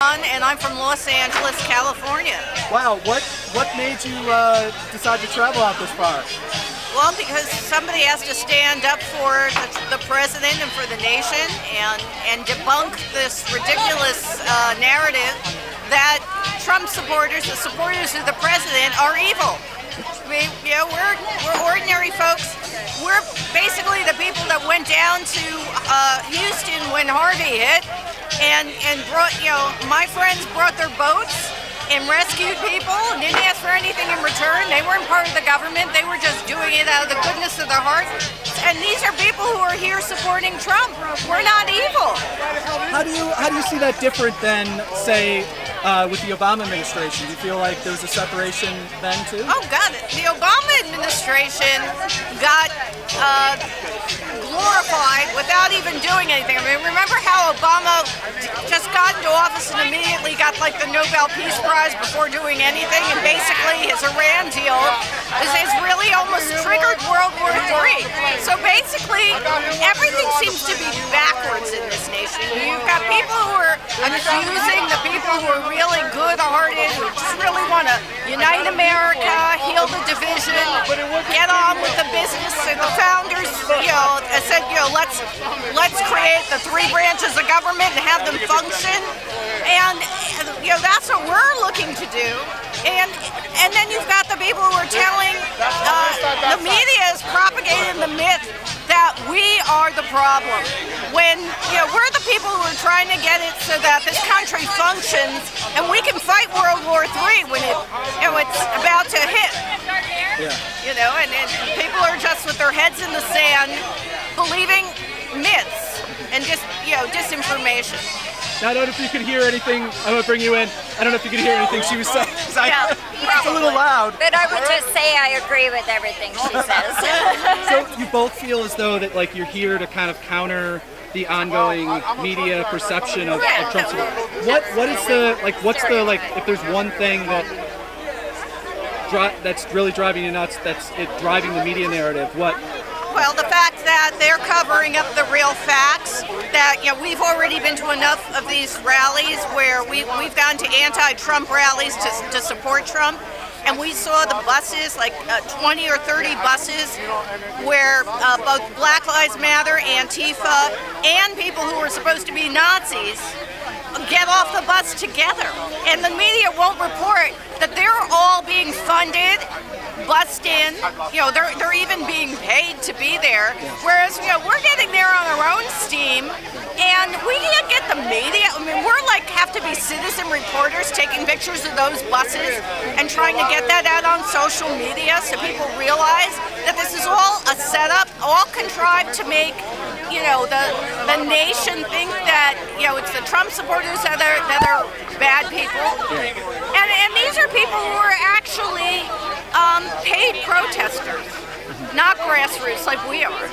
And I'm from Los Angeles, California. Wow, what made you decide to travel out this far? Well, because somebody has to stand up for the president and for the nation and debunk this ridiculous narrative that Trump supporters, the supporters of the president, are evil. I mean, we're ordinary folks. We're basically the people that went down to Houston when Harvey hit and brought, my friends brought their boats and rescued people and didn't ask for anything in return. They weren't part of the government. They were just doing it out of the goodness of their heart. And these are people who are here supporting Trump. We're not evil. How do you see that different than, say, with the Obama administration? Do you feel like there's a separation then too? Oh God, the Obama administration got glorified without even doing anything. I mean, remember how Obama just got into office and immediately got like the Nobel Peace Prize before doing anything, and basically his Iran deal has really almost triggered World War III. So basically, everything seems to be backwards in this nation. You've got people who are accusing the people who are really good-hearted, who just really want to unite America, heal the division, get on with the business. And the founders, said, let's create the three branches of government and have them function. And that's what we're looking to do. And then you've got the people who are telling the media is propagating the myth that we are the problem. When we're the people who are trying to get it so that this country functions and we can fight World War III when it's about to hit. Yeah. And people are just with their heads in the sand, believing myths and just disinformation. Now, I don't know if you could hear anything. I'm going to bring you in. I don't know if you could hear anything she was saying. It's a little loud. But I would just say I agree with everything she says. So you both feel as though that you're here to kind of counter the ongoing media perception of Trump's. What's the if there's one thing that's really driving you nuts, that's driving the media narrative, what? Well, the fact that they're covering up the real facts, that we've already been to enough of these rallies where we've gone to anti-Trump rallies to support Trump, and we saw the buses, like 20 or 30 buses, where both Black Lives Matter, Antifa, and people who were supposed to be Nazis get off the bus together. And the media won't report that they're all being funded, bussed in, they're even being paid to be there, whereas we're getting there on our own steam, and we can't get the media. I mean, we're have to be citizen reporters taking pictures of those buses and trying to get that out on social media so people realize that this is all a setup, all contrived to make the nation think that it's the Trump supporters that are bad people, and these are people who are actually paid protesters, not grassroots like we are.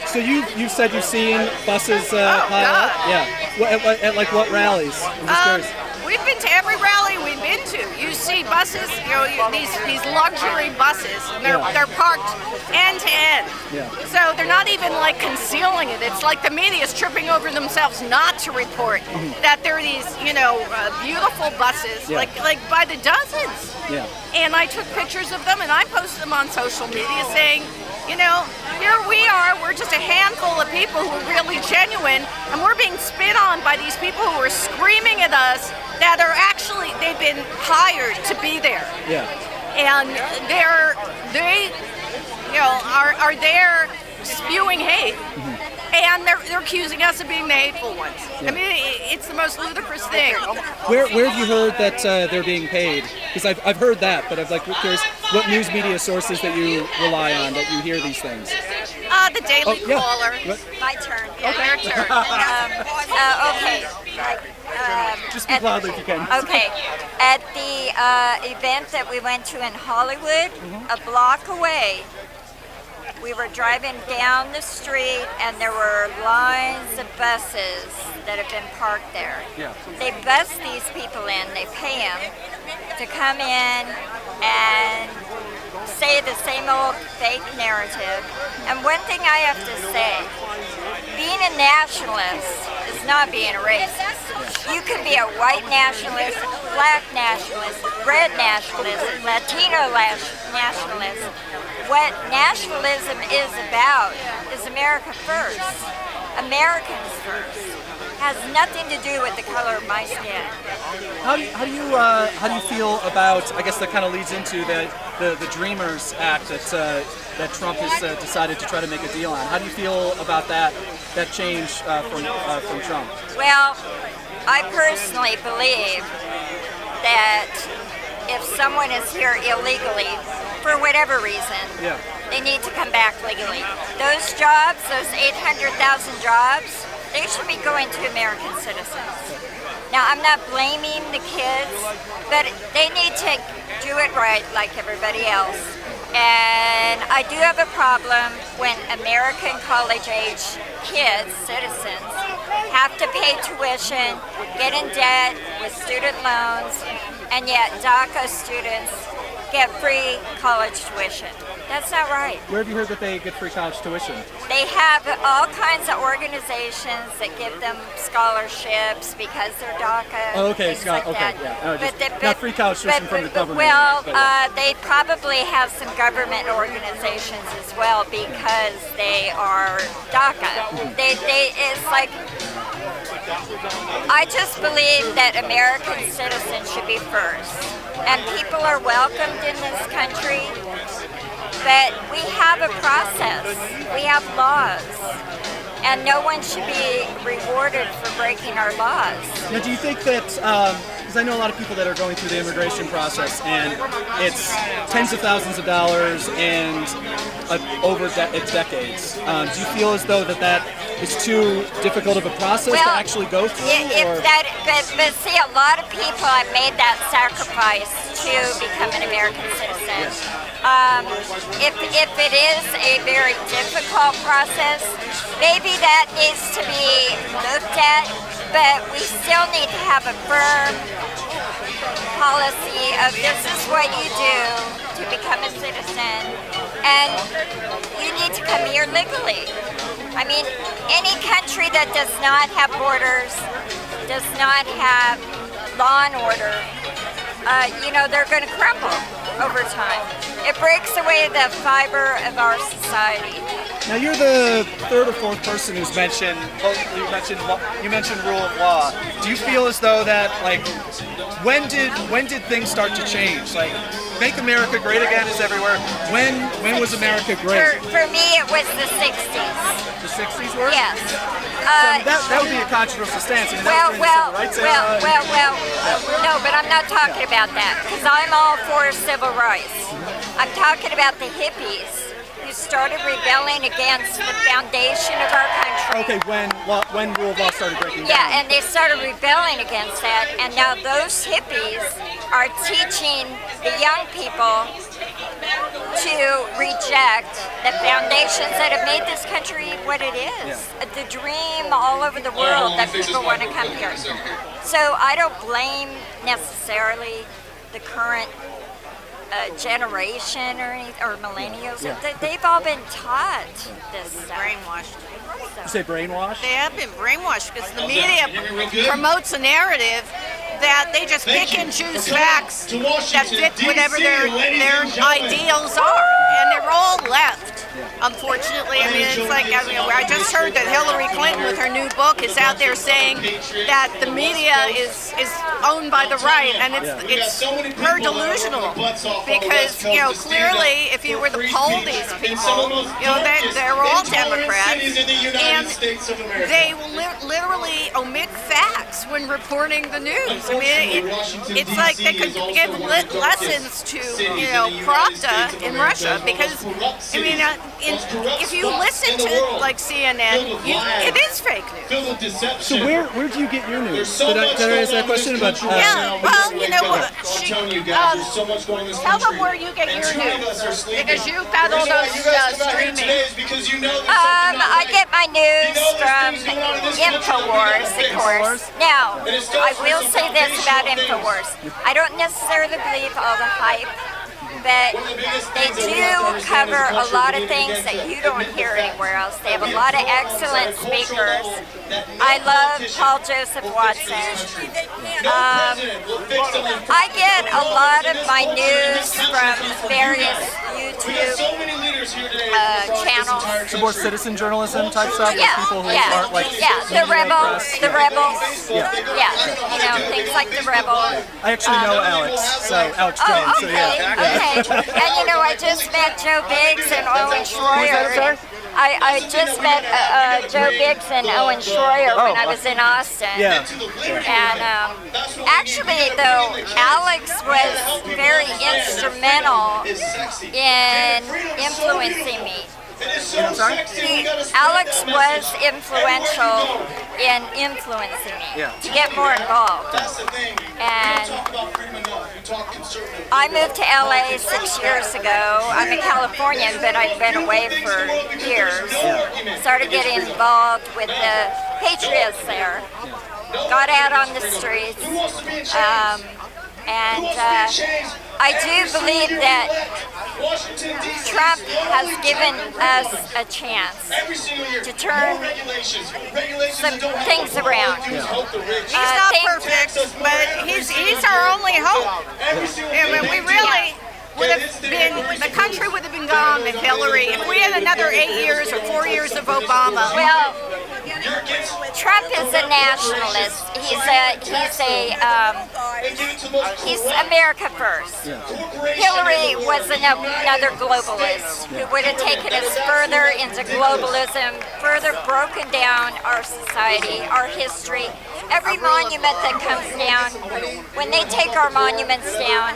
So you said you've seen buses pile up? Yeah. At what rallies? I'm just curious. We've been to every rally we've been to. You see buses, these luxury buses, and they're parked end to end. Yeah. So they're not even concealing it. It's like the media is tripping over themselves not to report that there are these, beautiful buses, like by the dozens. Yeah. And I took pictures of them and I posted them on social media saying, here we are, we're just a handful of people who are really genuine, and we're being spit on by these people who are screaming at us that are actually, they've been hired to be there. Yeah. And they are there spewing hate. And they're accusing us of being the hateful ones. Yeah. I mean, it's the most ludicrous thing. Where have you heard that they're being paid? Because I've heard that, but I'm curious what news media sources that you rely on that you hear these things. The Daily Caller. My turn. Your turn. Okay. Just speak loudly if you can. Okay. At the event that we went to in Hollywood, a block away, we were driving down the street and there were lines of buses that have been parked there. Yeah. They bus these people in, they pay them to come in and say the same old fake narrative. And one thing I have to say, being a nationalist is not being a racist. You can be a white nationalist, black nationalist, red nationalist, Latino nationalist. What nationalism is about is America first, Americans first. Has nothing to do with the color of my skin. How do you feel about? I guess that kind of leads into the Dreamers Act that Trump has decided to try to make a deal on. How do you feel about that change from Trump? Well, I personally believe that if someone is here illegally, for whatever reason, they need to come back legally. Those jobs, those 800,000 jobs, they should be going to American citizens. Now, I'm not blaming the kids, but they need to do it right like everybody else. And I do have a problem when American college-age kids, citizens, have to pay tuition, get in debt with student loans, and yet DACA students get free college tuition. That's not right. Where have you heard that they get free college tuition? They have all kinds of organizations that give them scholarships because they're DACA. Oh, okay, things like that. No, not free college tuition from the government. Well, they probably have some government organizations as well because they are DACA. It's like, I just believe that American citizens should be first, and people are welcomed in this country. But we have a process, we have laws, and no one should be rewarded for breaking our laws. Now, do you think that, because I know a lot of people that are going through the immigration process, and it's tens of thousands of dollars and over decades, do you feel as though that is too difficult of a process to actually go through? But see, a lot of people have made that sacrifice to become an American citizen. If it is a very difficult process, maybe that needs to be looked at, but we still need to have a firm policy of this is what you do to become a citizen, and you need to come here legally. I mean, any country that does not have borders, does not have law and order, they're going to crumble over time. It breaks away the fiber of our society. Now, you're the third or fourth person who's mentioned. You mentioned rule of law. Do you feel as though that, like, when did things start to change? Like, make America great again is everywhere. When was America great? For me, it was the 60s. The 60s were? Yes. That would be a controversial stance. I mean, no, but I'm not talking about that because I'm all for civil rights. I'm talking about the hippies who started rebelling against the foundation of our country. Okay, when rule of law started breaking down. Yeah, and they started rebelling against that, and now those hippies are teaching the young people to reject the foundations that have made this country what it is. The dream all over the world that people want to come here. So I don't blame necessarily the current generation or millennials. They've all been taught this stuff. Brainwashed. You say brainwashed? They have been brainwashed because the media promotes a narrative that they just pick and choose facts that fit whatever their ideals are, and they're all left. Unfortunately, I mean, it's like I just heard that Hillary Clinton, with her new book, is out there saying that the media is owned by the right, and it's her delusional because clearly, if you were to poll these people, they're all Democrats, and they literally omit facts when reporting the news. I mean, it's like they could give lessons to Pravda in Russia because I mean. If you listen to like CNN, it is fake news. So where do you get your news? Did I ask that question about? Well, you know what? Tell them where you get your news because you've got all those streaming. I get my news from InfoWars, of course. Now, I will say this about InfoWars: I don't necessarily believe all the hype but they do cover a lot of things that you don't hear anywhere else. They have a lot of excellent speakers. I love Paul Joseph Watson. I get a lot of my news from various YouTube channels. Some more citizen journalism type stuff. Yeah, People who yeah, aren't like yeah. The Rebel, press. the Rebels. Yeah. Yeah, you know, things like the Rebel. I actually know Alex, so Alex Oh, Jones. So okay, yeah. okay. And you know, I just met Joe Biggs and Owen Schroyer. I just met Joe Biggs and Owen Schroyer when I was in Austin. Yeah. And actually, though, Alex was very instrumental in influencing me. Sorry? Alex was influential in influencing me to get more involved. And I moved to LA 6 years ago. I'm a Californian, but I've been away for years. Started getting involved with the Patriots there. Got out on the streets. And I do believe that Trump has given us a chance to turn some things around. He's not perfect, but he's our only hope. And we really would have been, the country would have been gone if Hillary, if we had another 8 years or 4 years of Obama. Well, Trump is a nationalist. He's America first. Hillary was another globalist who would have taken us further into globalism, further broken down our society, our history. Every monument that comes down, when they take our monuments down,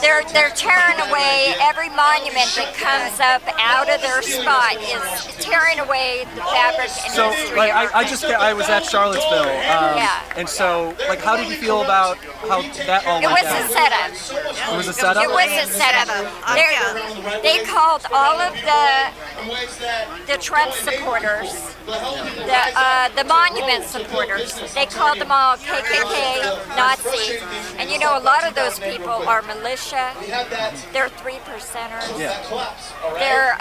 they're tearing away every monument that comes up out of their spot is tearing away the fabric and So, history like, of our I was at Charlottesville, Yeah. and so, like, how did you feel about how that all It went was down? a setup. It was a setup? It was a setup. They called all of the Trump supporters, the monument supporters, they called them all KKK, Nazis. And you know, a lot of those people are militia. They're 3%ers. They're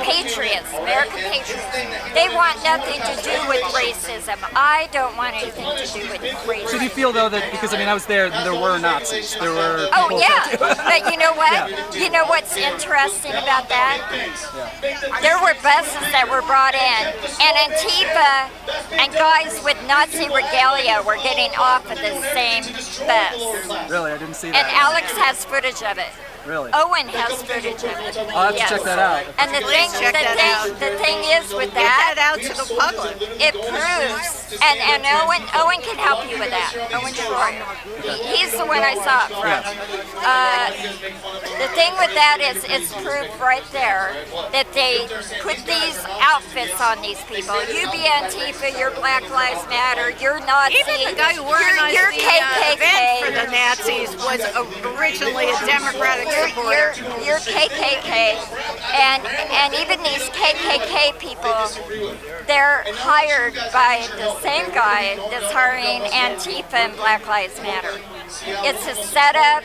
patriots, American patriots. They want nothing to do with racism. I don't want anything to do with racism. So do you feel though that, because I mean I was there were Nazis, there were Oh people yeah, but you know what? You know what's interesting about that? There were buses that were brought in, and Antifa and guys with Nazi regalia were getting off at the same bus. Really, I didn't see And that. Alex has footage of it. Really? Owen has footage of it. I'll have to check that out. And the thing is with Get that, that out to the public. it proves, and Owen can help you with that. Owen Schroyer. He's the one I saw it from. The thing with that is it's proof right there that they put these outfits on these people. You be Antifa, you're Black Lives Matter, you're Nazi, Even the guy who organized you're the KKK. event for the Nazis was originally a Democratic supporter. You're KKK, and even these KKK people, they're hired by the same guy that's hiring Antifa and Black Lives Matter. It's a setup.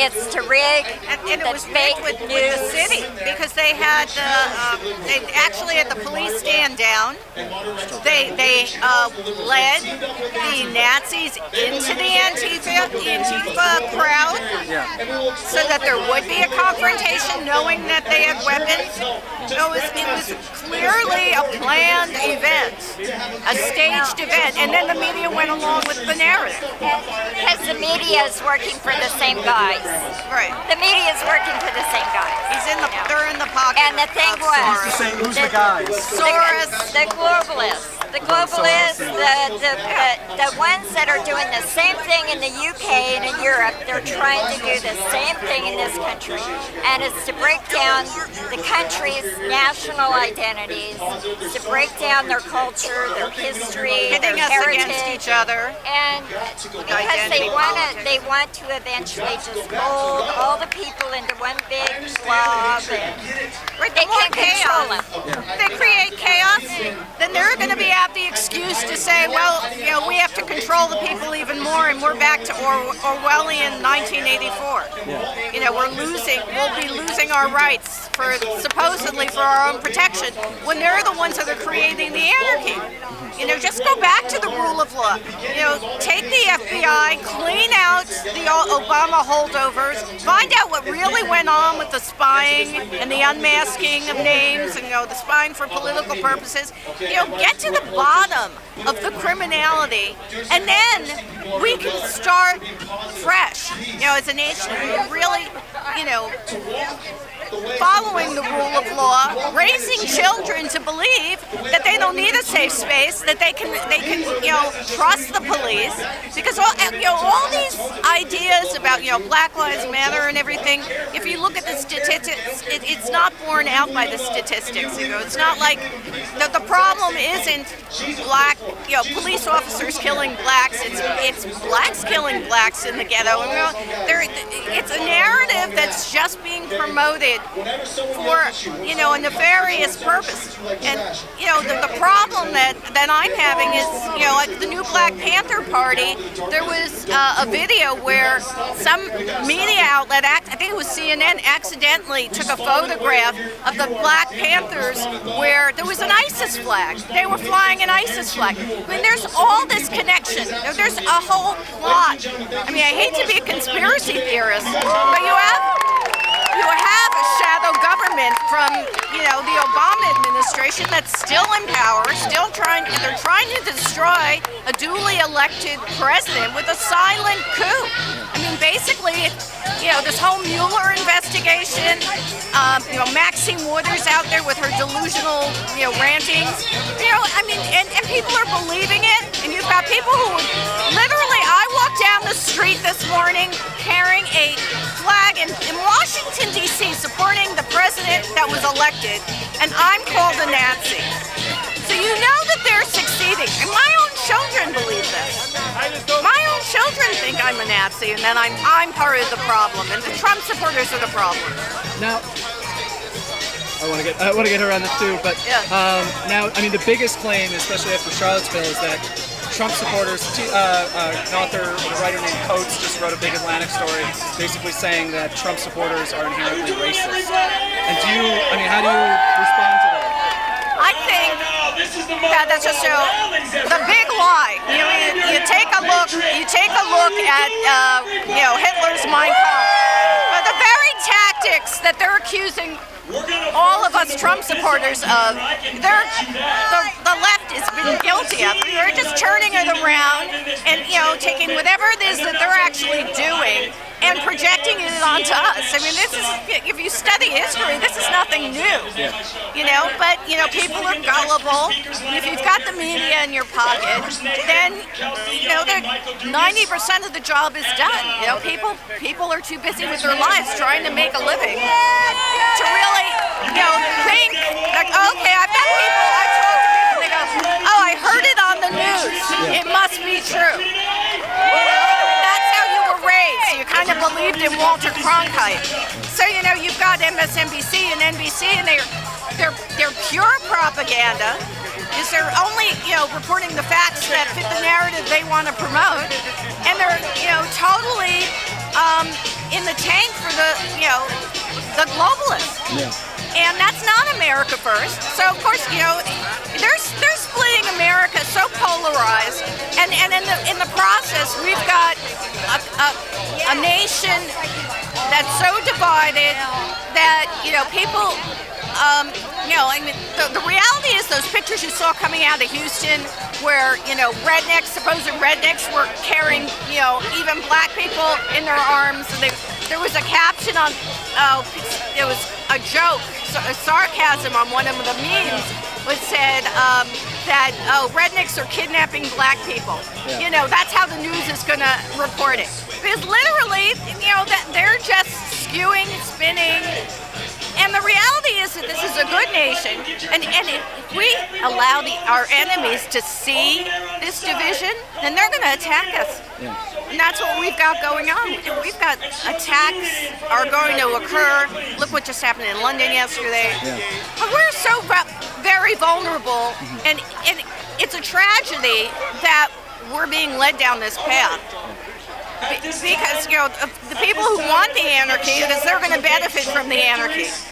It's to rig And it the was fake rigged with news. the city because they had they actually had the police stand down. They led the Nazis into the Antifa crowd so that there would be a confrontation, knowing that they had weapons. It was clearly a planned event, a staged event, and then the media went along with the narrative. Because the media is working for the same guys. Right. The media is working for the same guys. They're in the pocket. And the thing of was, Soros. Who's the guys? Soros. the globalists, the ones that are doing the same thing in the UK and in Europe, they're trying to do the same thing in this country. And it's to break down the country's national identities, to break down their culture, their history, their Hitting us heritage. against each other. And because they want to eventually just mold all the people into one big blob, and Right, they the more can control chaos. them. If they create chaos, then they're going to be have the excuse to say, well, we have to control the people even more, and we're back to Orwellian 1984. Yeah. We'll be losing our rights supposedly for our own protection when they're the ones that are creating the anarchy. Just go back to the rule of law. Take the FBI, clean out the Obama holdovers, find out what really went on with the spying and the unmasking of names and the spying for political purposes. Get to the bottom of the criminality, and then we can start fresh. As a nation, really, following the rule of law, raising children to believe that they don't need a safe space, that they can trust the police, because all these ideas about Black Lives Matter and everything, if you look at the statistics, it's not borne out by the statistics. It's not like the problem isn't black police officers killing blacks. It's blacks killing blacks in the ghetto. It's a narrative that's just being promoted for a nefarious purpose. And the problem that I'm having is like the new Black Panther Party. There was a video where some media outlet, I think it was CNN, accidentally took a photograph of the Black Panthers where there was an ISIS flag. They were flying an ISIS flag. There's all this connection. There's a whole plot. I hate to be a conspiracy theorist, but you have a shadow government from the Obama administration that's still in power, they're trying to destroy a duly elected president with a silent coup. Basically, this whole Mueller investigation, Maxine Waters out there with her delusional, rantings, and people are believing it, and you've got people who literally, I walked down the street this morning carrying a flag in Washington, D.C., supporting the president that was elected, and I'm called a Nazi. So that they're succeeding, and my own children believe this. My own children think I'm a Nazi, and then I'm part of the problem, and the Trump supporters are the problem. Now, I want to get her on this too, but now, the biggest claim, especially after Charlottesville, is that Trump supporters, an author, a writer named Coates, just wrote a big Atlantic story basically saying that Trump supporters are inherently racist. And how do you respond to that? I think that's just the big lie. You take a look at Hitler's Mein Kampf. But the very tactics that they're accusing all of us Trump supporters of, the left has been guilty of. They're just turning it around and taking whatever it is that they're actually doing and projecting it onto us. This is, if you study history, this is nothing new. But people are gullible. If you've got the media in your pocket, then 90% of the job is done. People are too busy with their lives trying to make a living to really think like, okay, I've got people, I talk to people, they go, oh, I heard it on the news. It must be true. That's how you were raised. You kind of believed in Walter Cronkite. So you've got MSNBC and NBC, and they're pure propaganda. Is they're only reporting the facts that fit the narrative they want to promote, and they're totally in the tank for the globalists. Yeah. And that's not America first. So of course, they're splitting America so polarized, and in the process, we've got a nation that's so divided that people. The reality is those pictures you saw coming out of Houston, where supposed rednecks were carrying even black people in their arms, and there was a caption on, it was a joke, a sarcasm on one of the memes, which said that rednecks are kidnapping black people. Yeah. That's how the news is going to report it, because literally that they're just skewing, spinning. And the reality is that this is a good nation, and if we allow our enemies to see this division, then they're going to attack us. Yeah. And that's what we've got going on. We've got attacks are going to occur. Look what just happened in London yesterday. Yeah. But we're so very vulnerable. vulnerable, and it's a tragedy that we're being led down this path. Because the people who want the anarchy, because they're going to benefit from the anarchy.